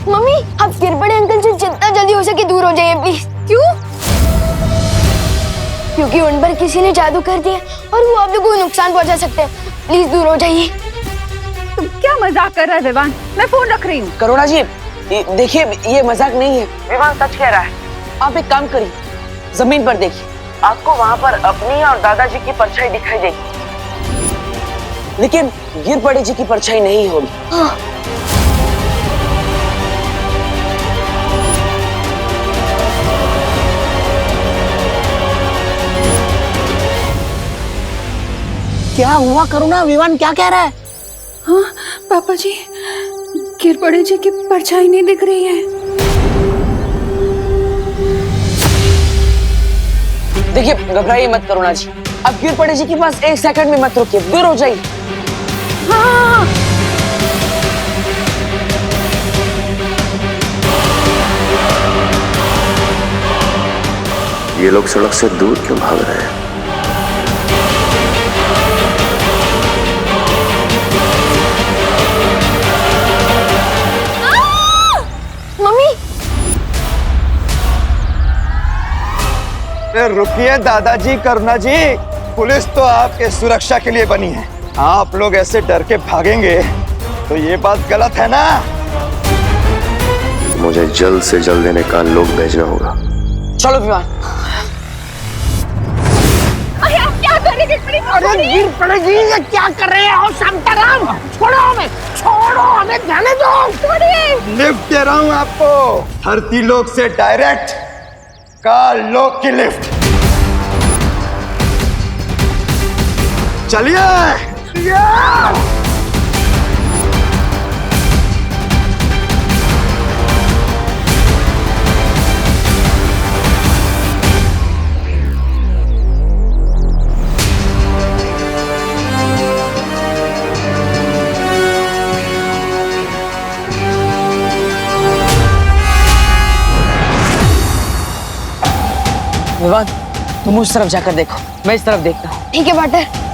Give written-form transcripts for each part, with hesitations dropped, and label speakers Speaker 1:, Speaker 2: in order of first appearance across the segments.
Speaker 1: Mummy आप गिर पड़े अंकल से जितना जल्दी हो सके दूर हो जाइए प्लीज। क्यों? क्योंकि उन पर किसी ने जादू कर दिया और वो आप लोगों को नुकसान पहुंचा सकते हैं। प्लीज दूर हो जाइए।
Speaker 2: तुम क्या मजाक कर रहे हो विवान? मैं फोन रख रही हूँ।
Speaker 3: करुणा जी देखिए ये मजाक नहीं है, विवान सच कह रहा है। आप एक काम करिए, जमीन पर देखिए, आपको वहाँ पर अपनी और दादाजी की परछाई दिखाई देगी, लेकिन गिर पड़े जी की परछाई नहीं होगी।
Speaker 1: हाँ।
Speaker 3: क्या हुआ करुणा? विवान क्या कह रहा है?
Speaker 2: हाँ पापा जी, गिर पड़े जी की परछाई नहीं दिख रही है।
Speaker 3: देखिए घबराइए मत करुणा जी, अब गिर पड़े जी के पास 1 सेकंड में मत रुकिए, दूर हो जाइए।
Speaker 2: हाँ
Speaker 4: ये लोग सड़क से दूर क्यों भाग रहे हैं?
Speaker 1: मम्मी
Speaker 5: रुकिए दादाजी, करुणा जी, पुलिस तो आपके सुरक्षा के लिए बनी है। आप लोग ऐसे डर के भागेंगे तो ये बात गलत है ना।
Speaker 4: मुझे जल्द से जल्द इन्हें कान लोग भेजना होगा।
Speaker 3: चलो विवान।
Speaker 2: अरे आप क्या कर रहे हैं?
Speaker 3: अरे गिर पड़े जी, ये क्या कर रहे हो? शांताराम छोड़ो हमें, छोड़ो हमें, जाने दो।
Speaker 5: लिफ्ट दे रहा हूँ आपको, धरती लोक से डायरेक्ट काल लोक की लिफ्ट। चलिए।
Speaker 3: विवान तुम उस तरफ जाकर देखो, मैं इस तरफ देखता हूँ।
Speaker 1: ठीक है बाटर।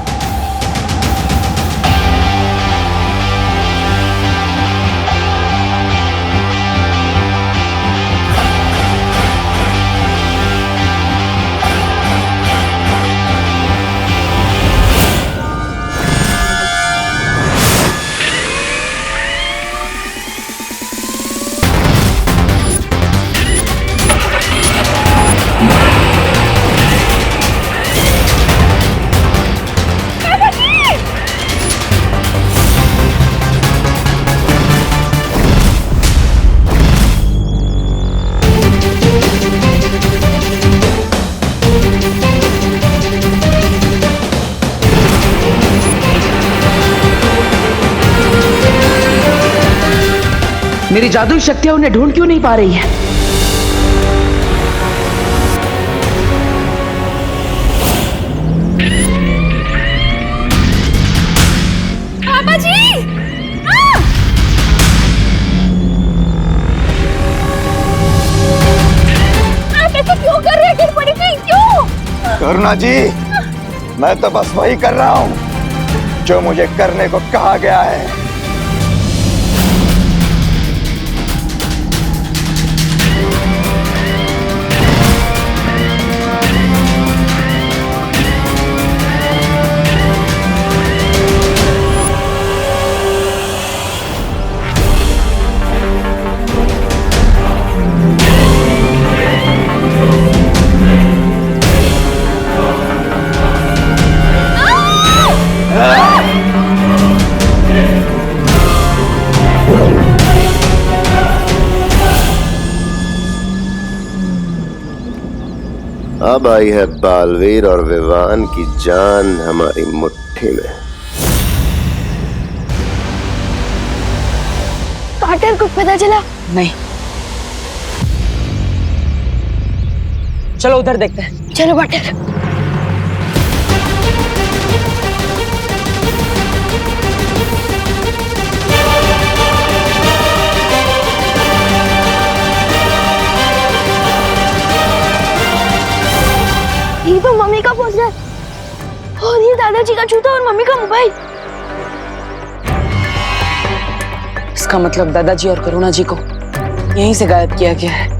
Speaker 3: मेरी जादुई शक्तियां उन्हें ढूंढ क्यों नहीं पा रही है?
Speaker 2: पापा जी! आप ऐसे क्यों कर रहे हैं? गिर पड़ी थी क्यों?
Speaker 5: करुणा जी मैं तो बस वही कर रहा हूँ जो मुझे करने को कहा गया है।
Speaker 4: अब आई है बालवीर और विवान की जान हमारी मुट्ठी में।
Speaker 1: बाटर को पता चला?
Speaker 3: नहीं, चलो उधर देखते हैं।
Speaker 1: चलो बाटर। ये तो मम्मी का पोस्टर और ये दादाजी का जूता और मम्मी का मोबाइल।
Speaker 3: इसका मतलब दादाजी और करुणा जी को यहीं से गायब किया गया है।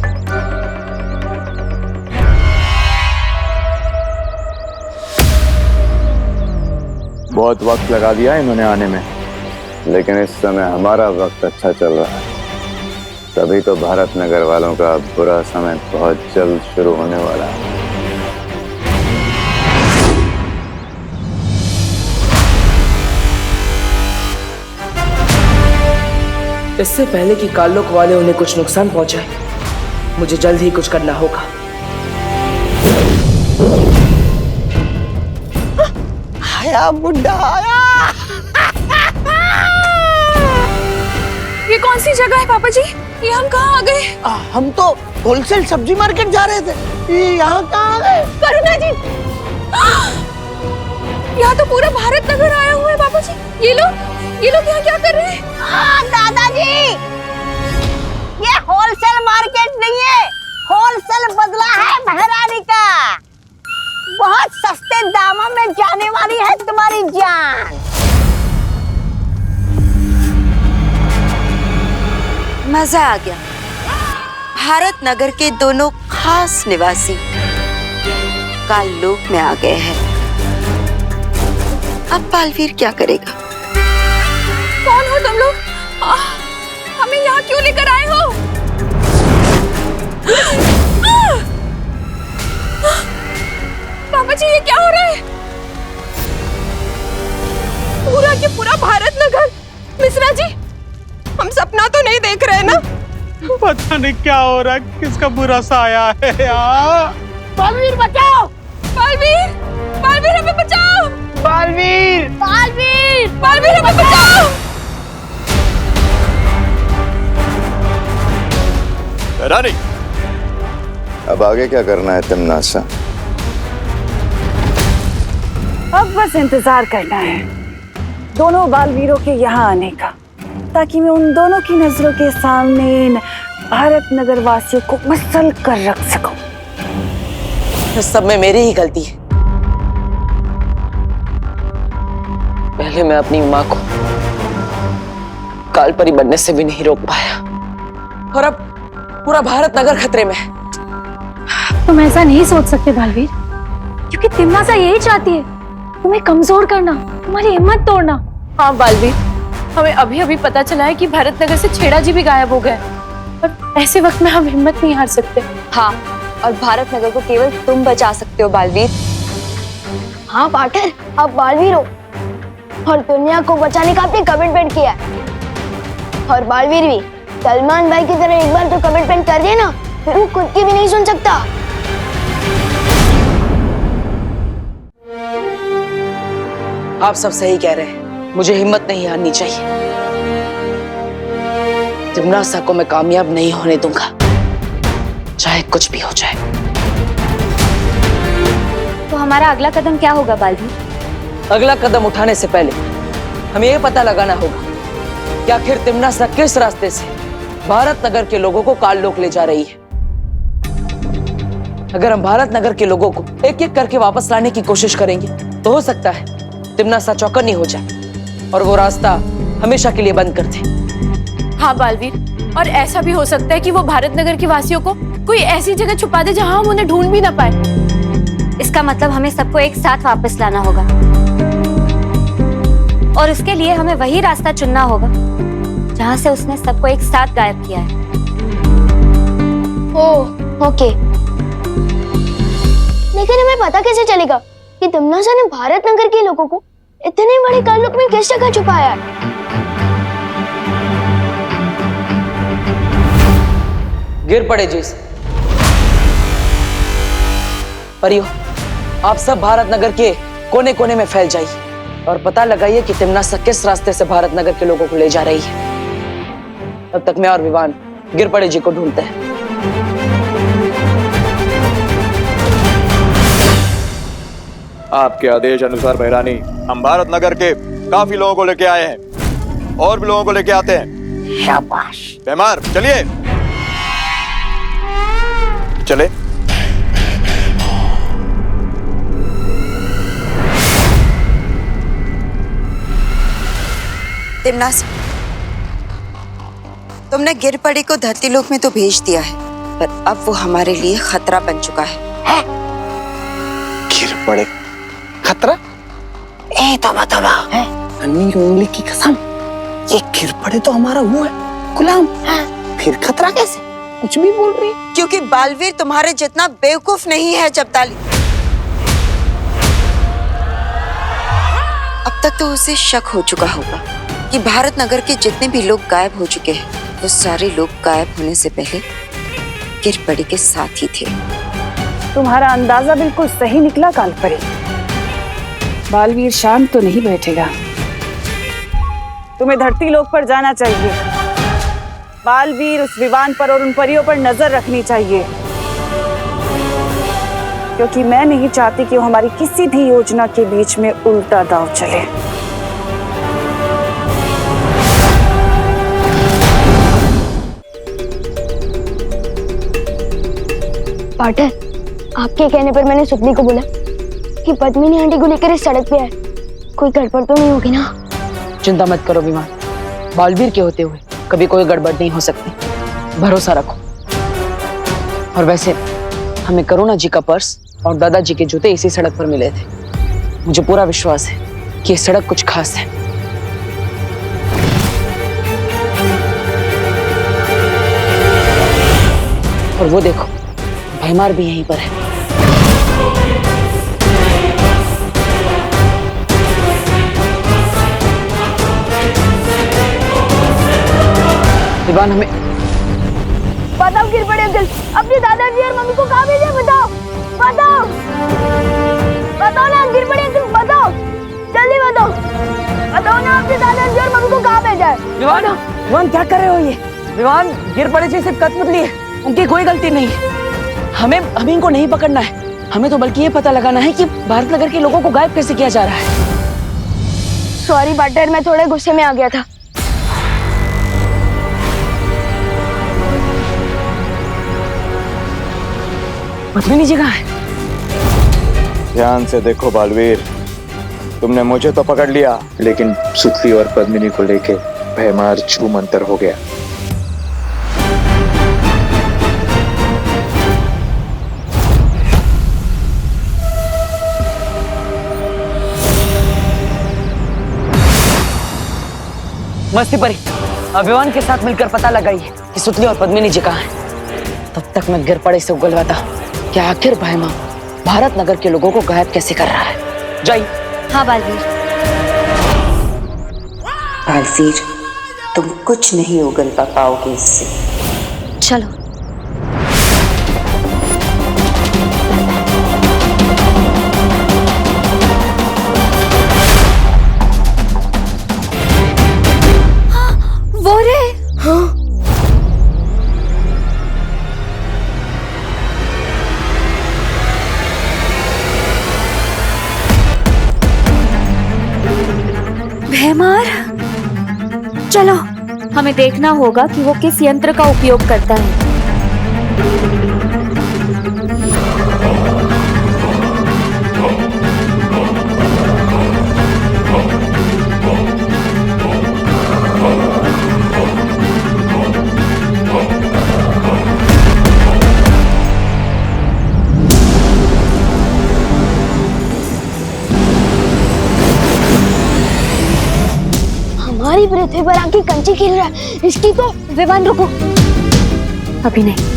Speaker 5: बहुत वक्त लगा दिया इन्होंने आने में,
Speaker 4: लेकिन इस समय हमारा वक्त अच्छा चल रहा है, तभी तो भारत नगर वालों का बुरा समय बहुत जल्द शुरू होने वाला है।
Speaker 3: इससे पहले कि काल्लोक वाले उन्हें कुछ नुकसान पहुंचाए, मुझे जल्द ही कुछ करना होगा।
Speaker 5: आया बुड्ढा आया।
Speaker 2: ये कौन सी जगह है पापा जी? ये हम कहाँ आ गए?
Speaker 5: हम तो होलसेल सब्जी मार्केट जा रहे थे, ये यहाँ कहाँ आ गए?
Speaker 2: करुणा जी, यहाँ तो पूरा भारत नगर आया हुआ है पापा जी। ये लोग यहाँ क्या कर रहे हैं?
Speaker 6: दादाजी, ये होलसेल मार्केट नहीं है, होलसेल बदला है महारानी का। बहुत सस्ते दामों में जाने वाली है तुम्हारी जान।
Speaker 7: मजा आ गया। भारत नगर के दोनों खास निवासी काललोक में आ गए हैं। अब बालवीर क्या करेगा?
Speaker 2: कौन हो तुम लोग? हमें यहाँ क्यों लेकर आए हो? पापा जी, ये क्या हो रहा है? पूरा के पूरा भारत नगर। मिश्रा जी, हम सपना तो नहीं देख रहे ना?
Speaker 8: पता नहीं क्या हो रहा है, किसका बुरा साया है यार।
Speaker 6: बालवीर बचाओ!
Speaker 2: बालवीर, बालवीर हमें बचाओ!
Speaker 8: बालवीर,
Speaker 6: बालवीर!
Speaker 2: बालवीर हमें बचाओ!
Speaker 5: रानी,
Speaker 4: अब आगे क्या करना है तिमनासा?
Speaker 9: अब बस इंतजार करना है दोनों बालवीरों के यहाँ आने का, ताकि मैं उन दोनों की नजरों के सामने इन भारत नगर वासियों को मसल कर रख सकूं।
Speaker 3: इस सब में मेरी ही गलती है। पहले मैं अपनी माँ को कालपरी बनने से भी नहीं रोक पाया, और अब पूरा भारत नगर खतरे में है।
Speaker 1: तुम ऐसा नहीं सोच सकते बालवीर, क्योंकि तिम्नासा यही चाहती है, तुम्हें कमजोर करना, तुम्हारी हिम्मत तोड़ना।
Speaker 2: हाँ बालवीर, हमें अभी अभी पता चला है कि भारत नगर से छेड़ा जी भी गायब हो गए, और ऐसे वक्त में हम हिम्मत नहीं हार सकते।
Speaker 7: हाँ, और भारत नगर को केवल तुम बचा सकते हो बालवीर।
Speaker 1: हाँ पाठर, आप बालवीर हो और दुनिया को बचाने का आपने कमिटमेंट किया है। और बालवीर भी सलमान भाई की तरह एक बार तो कमिटमेंट कर दिया ना, फिर वो खुद की भी नहीं सुन सकता।
Speaker 3: आप सब सही कह रहे हैं, मुझे हिम्मत नहीं हारनी चाहिए। तिम्नासा को मैं कामयाब नहीं होने दूंगा, चाहे कुछ भी हो जाए।
Speaker 7: तो हमारा अगला कदम क्या होगा बालवीर?
Speaker 3: अगला कदम उठाने से पहले हमें यह पता लगाना होगा कि आखिर तिम्नासा किस रास्ते से भारत नगर के लोगों को काललोक ले जा रही है। अगर हम भारत नगर के लोगों को एक एक करके वापस लाने की कोशिश करेंगे, तो हो सकता है तिम्नासा चौकन्नी हो जाए और वो रास्ता हमेशा के लिए बंद कर दे।
Speaker 2: हाँ बालवीर, और ऐसा भी हो सकता है कि वो भारत नगर के वासियों को कोई ऐसी जगह छुपा दे जहां हम उन्हें ढूंढ भी ना पाए।
Speaker 7: इसका मतलब हमें सबको एक साथ वापस लाना होगा, और उसके लिए हमें वही रास्ता चुनना होगा जहां से उसने सबको एक साथ गायब किया है।
Speaker 1: ओह, ओके। लेकिन हमें पता कैसे चलेगा कि तिम्नासा ने भारत नगर के लोगों को इतने बड़े काललोक में किस जगह छुपाया है?
Speaker 3: गिर पड़े जिस परियो, आप सब भारत नगर के कोने कोने में फैल जाइए और पता लगाइए कि तिम्नासा किस रास्ते से भारत नगर के लोगों को ले जा रही है। तब तक मैं और विवान गिर पड़े जी को ढूंढते हैं।
Speaker 5: आपके आदेश अनुसार महारानी, हम भारत नगर के काफी लोगों को लेके आए हैं, और भी लोगों को लेके आते हैं।
Speaker 6: शाबाश।
Speaker 5: बेमार, चलिए चले।
Speaker 7: तिम्नासा, तुमने गिरपड़ी को धरती लोक में तो भेज दिया है, पर अब वो हमारे लिए खतरा बन चुका है।
Speaker 5: गिरपड़े खतरा? ए तबा तबा है अन्नी की उंगली की कसम, ये गिरपड़े तो हमारा वो है गुलाम है, फिर खतरा कैसे? कुछ भी बोल रही है।
Speaker 7: क्योंकि बालवीर तुम्हारे जितना बेवकूफ नहीं है जब्दाली। अब तक तो उसे शक हो चुका होगा कि भारत नगर के जितने भी लोग गायब हो चुके हैं, वो सारे लोग गायब होने से पहले गिरपड़ी के साथ ही थे।
Speaker 9: तुम्हारा अंदाजा बिल्कुल सही निकला कालपरी। बालवीर शांत तो नहीं बैठेगा, तुम्हें धरती लोक पर जाना चाहिए। बालवीर उस विमान पर और उन परियों पर नजर रखनी चाहिए, क्योंकि मैं नहीं चाहती कि वो हमारी किसी भी योजना के बीच में उल्टा दांव चले।
Speaker 1: पाटर, आपके कहने पर मैंने सुतली को बोला कि पद्मिनी आंटी को लेकर इस सड़क पे आए। कोई गड़बड़ तो नहीं होगी ना?
Speaker 3: चिंता मत करो विमान, बालवीर के होते हुए कभी कोई गड़बड़ नहीं हो सकती, भरोसा रखो। और वैसे हमें करुणा जी का पर्स और दादाजी के जूते इसी सड़क पर मिले थे। मुझे पूरा विश्वास है कि ये सड़क कुछ खास है। और वो देखो, भैमार भी यहीं पर है। विमान हमें
Speaker 1: बताओ गिरपड़े अंकल, अपने दादाजी और मम्मी को कहाँ भेजे? बताओ बताओ बताओ ना गिरपड़े अंकल, बताओ जल्दी बताओ। बताओ ना अपने दादाजी और मम्मी को कहाँ भेजा है?
Speaker 3: विमान, विमान क्या कर रहे हो ये? विमान, गिरपड़े जी सिर्फ कठपुतली है, उनकी कोई गलती नहीं है। हमें इनको नहीं पकड़ना है, हमें तो बल्कि ये पता लगाना है कि भारत नगर के लोगों को गायब कैसे किया जा रहा है।
Speaker 1: सॉरी पार्टनर, मैं थोड़े गुस्से में आ गया था।
Speaker 3: पद्मिनी जी कहाँ है?
Speaker 5: ध्यान से देखो बालवीर, तुमने मुझे तो पकड़ लिया,
Speaker 10: लेकिन सुतली और पद्मिनी को लेके भैमार छू मंतर हो गया।
Speaker 3: मस्ती परी, अभिमान के साथ मिलकर पता लगाइए कि सुतली और पद्मिनी जी कहाँ हैं। तब तक मैं गिरपड़े से उगलवाता कि आखिर भैमा भारत नगर के लोगों को गायब कैसे कर रहा है। जय।
Speaker 6: हाँ बालवीर।
Speaker 7: बालवीर, तुम कुछ नहीं उगलवा पाओगे इससे।
Speaker 6: चलो। वो रे। हाँ।
Speaker 11: भैमार, चलो हमें देखना होगा कि वो किस यंत्र का उपयोग करता है।
Speaker 1: हमारी पृथ्वी पर आके कंची खेल रहा है, इसकी तो।
Speaker 11: विमान रुको, अभी नहीं।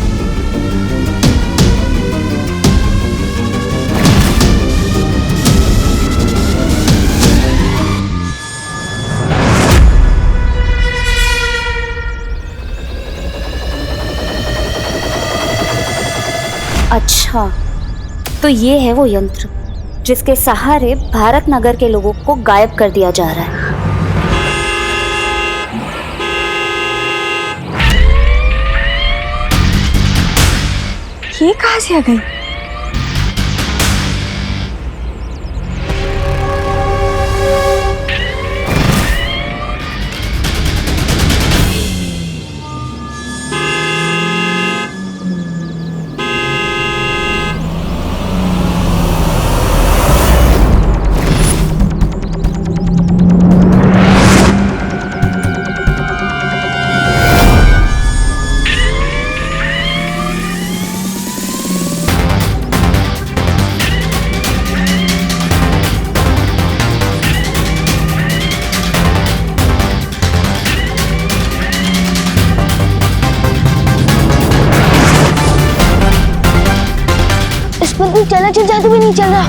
Speaker 11: अच्छा, तो ये है वो यंत्र जिसके सहारे भारत नगर के लोगों को गायब कर दिया जा रहा है। ये कहाँ से आ गई?
Speaker 1: चलचित्र जादू भी नहीं चल रहा।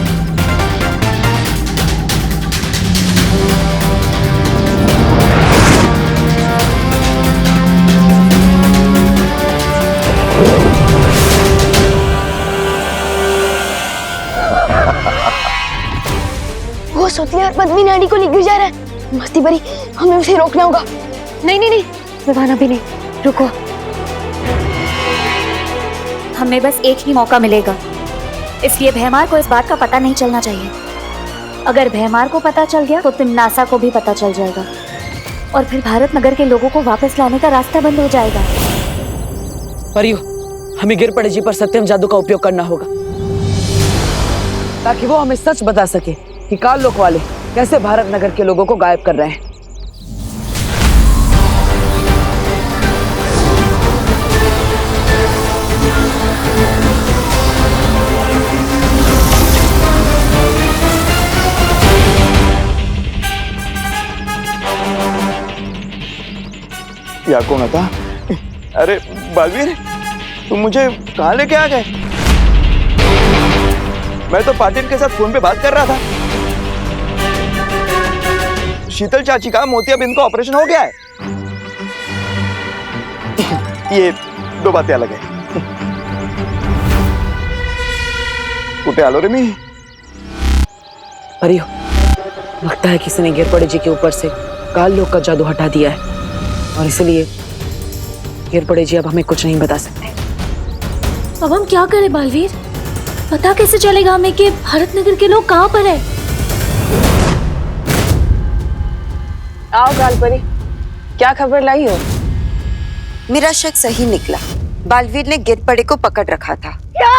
Speaker 1: वो सुतली और पद्मी नाडी को लेकर जा रहा है। मस्ती भरी, हमें उसे रोकना होगा।
Speaker 11: नहीं नहीं नहीं विवान, अभी नहीं, रुको। हमें बस एक ही मौका मिलेगा, इसलिए भैमार को इस बात का पता नहीं चलना चाहिए। अगर भैमार को पता चल गया तो तिमनासा को भी पता चल जाएगा और फिर भारत नगर के लोगों को वापस लाने का रास्ता बंद हो जाएगा।
Speaker 3: परियो, हमें गिरपड़े जी पर सत्यम जादू का उपयोग करना होगा ताकि वो हमें सच बता सके कि काल लोक वाले कैसे भारत नगर के लोगों को गायब कर रहे हैं।
Speaker 10: या कौन था? अरे बालवीर, तुम मुझे कहाँ लेके आ गए? मैं तो पाटिल के साथ फोन पे बात कर रहा था। शीतल चाची का मोतियाबिंद का ऑपरेशन हो गया है। ये दो बातें अलग है। कुटे आलो रे मी।
Speaker 3: परियो, लगता है किसी ने गिरपड़े जी के ऊपर से काल लोक का जादू हटा दिया है और इसलिए गिरपड़े जी अब हमें कुछ नहीं बता सकते।
Speaker 2: अब हम क्या करें बालवीर? पता कैसे चलेगा हमें कि भारत नगर के लोग कहाँ पर हैं?
Speaker 3: आओ गालपरी, क्या खबर लाई हो?
Speaker 7: मेरा शक सही निकला। बालवीर ने गिरपड़े को पकड़ रखा था।
Speaker 6: क्या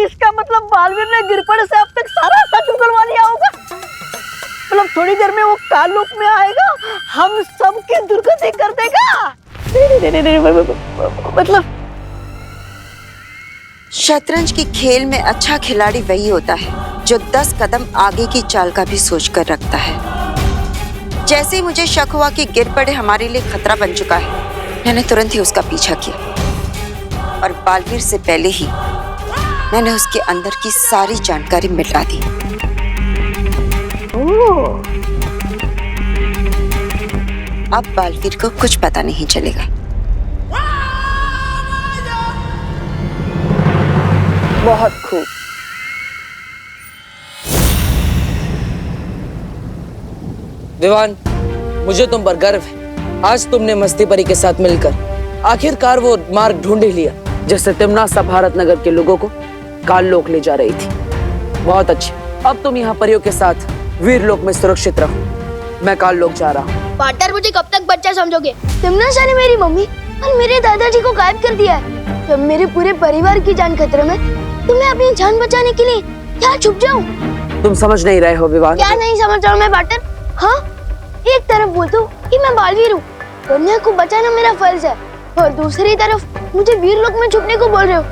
Speaker 6: इसका मतलब बालवीर ने गिरपड़े से अब तक सारा सच उगलवा लिया होगा? मतलब थोड़ी देर में वो काल लोक में आएगा, हम सबकी दुर्गति कर देगा। मतलब
Speaker 7: शतरंज की खेल में अच्छा खिलाड़ी वही होता है जो 10 कदम आगे की चाल का भी सोचकर रखता है। जैसे ही मुझे शक हुआ कि गिरपड़े हमारे लिए खतरा बन चुका है, मैंने तुरंत ही उसका पीछा किया और बालवीर से पहले ही मैंने उसके अंदर की सारी जानकारी मिटा दी। अब बालवीर को कुछ पता नहीं चलेगा।
Speaker 3: बहुत खूब। विवान, मुझे तुम पर गर्व है। आज तुमने मस्ती परी के साथ मिलकर आखिरकार वो मार्ग ढूंढ ही लिया जिससे तिमनासा भारत नगर के लोगों को काल लोक ले जा रही थी। बहुत अच्छी। अब तुम यहाँ परियों के साथ वीर लोक में सुरक्षित रहो। मैं काल लोक जा रहा हूँ।
Speaker 1: पार्टनर, मुझे कब तक बच्चा समझोगे? तिमनासा ने मेरी मम्मी और मेरे दादाजी को गायब कर दिया है। जब मेरे पूरे परिवार की जान खतरे में, तो मैं अपनी जान बचाने के लिए क्या छुप जाऊं?
Speaker 3: तुम समझ नहीं रहे हो विवान।
Speaker 1: क्या नहीं समझ रहा हूँ मैं पार्टनर? हाँ, एक तरफ बोलता हूँ कि मैं बालवीर हूँ, कन्या को बचाना मेरा फर्ज है, और दूसरी तरफ मुझे वीर लोक में छुपने को बोल रहे हो।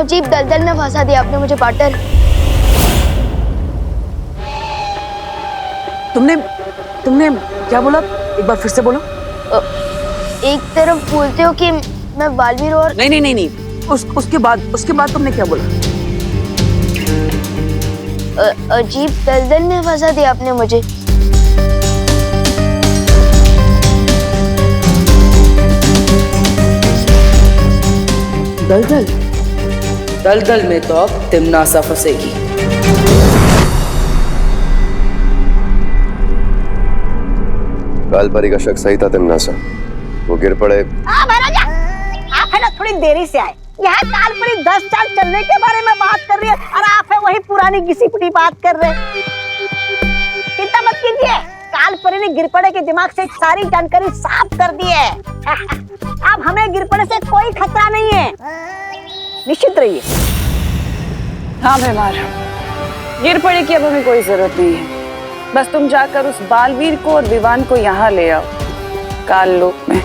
Speaker 1: अजीब दलदल में फंसा दिया आपने मुझे पार्टनर।
Speaker 3: तुमने क्या बोला? एक बार फिर से बोलो।
Speaker 1: एक तरफ बोलते हो कि मैं बालवीर और
Speaker 3: नहीं। उसके बाद तुमने क्या बोला?
Speaker 1: अजीब दलदल में फंसा दिया आपने मुझे।
Speaker 3: दलदल में तो अब तिमनासा फंसेगी।
Speaker 4: कालपरी का शक सही था। तिमनासा वो गिर पड़े।
Speaker 6: महाराजा, आप है ना थोड़ी देरी से आए। यह कालपरी 10 साल चलने के बारे में बात कर रही है और आप है वही पुरानी घिसी पिटी बात कर रहे हैं। चिंता मत कीजिए, कालपरी ने गिरपड़े के दिमाग से सारी जानकारी साफ कर दी है। अब हमें गिरपड़े से कोई खतरा नहीं है, निश्चित रहिए।
Speaker 9: हाँ भैमार, गिरपड़े की अब हमें कोई जरूरत नहीं है। बस तुम जाकर उस बालवीर को और विवान को यहाँ ले आओ काल लोक में।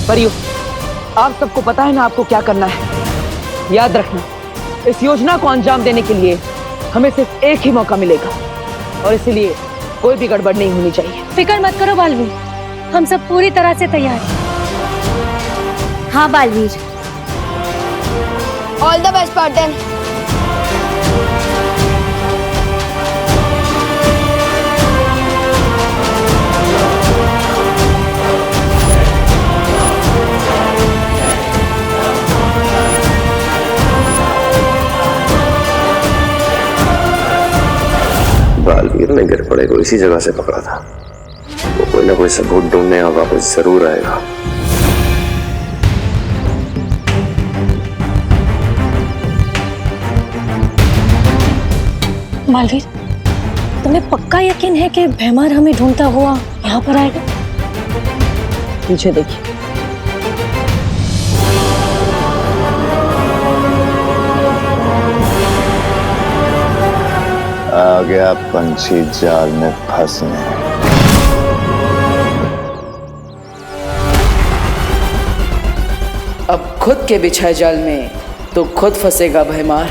Speaker 3: परियो, आप सबको पता है ना आपको क्या करना है। याद रखना, इस योजना को अंजाम देने के लिए हमें सिर्फ एक ही मौका मिलेगा और इसलिए कोई भी गड़बड़ नहीं होनी चाहिए।
Speaker 2: फिक्र मत करो बालवीर,
Speaker 12: हम सब पूरी तरह से तैयार हैं।
Speaker 11: हाँ Baalveer,
Speaker 1: all the best pattern.
Speaker 4: Baalveer ने गिरपड़े को इसी जगह से पकड़ा था। वो कोई ना कोई सबूत ढूंढने और वापस जरूर आएगा।
Speaker 12: बालवीर, तुम्हें पक्का यकीन है कि भैमार हमें ढूंढता हुआ यहाँ पर आएगा?
Speaker 3: पीछे देखिए।
Speaker 4: आ गया पंछी जाल में फंसने।
Speaker 3: अब खुद के बिछाए जाल में तो खुद फंसेगा भैमार।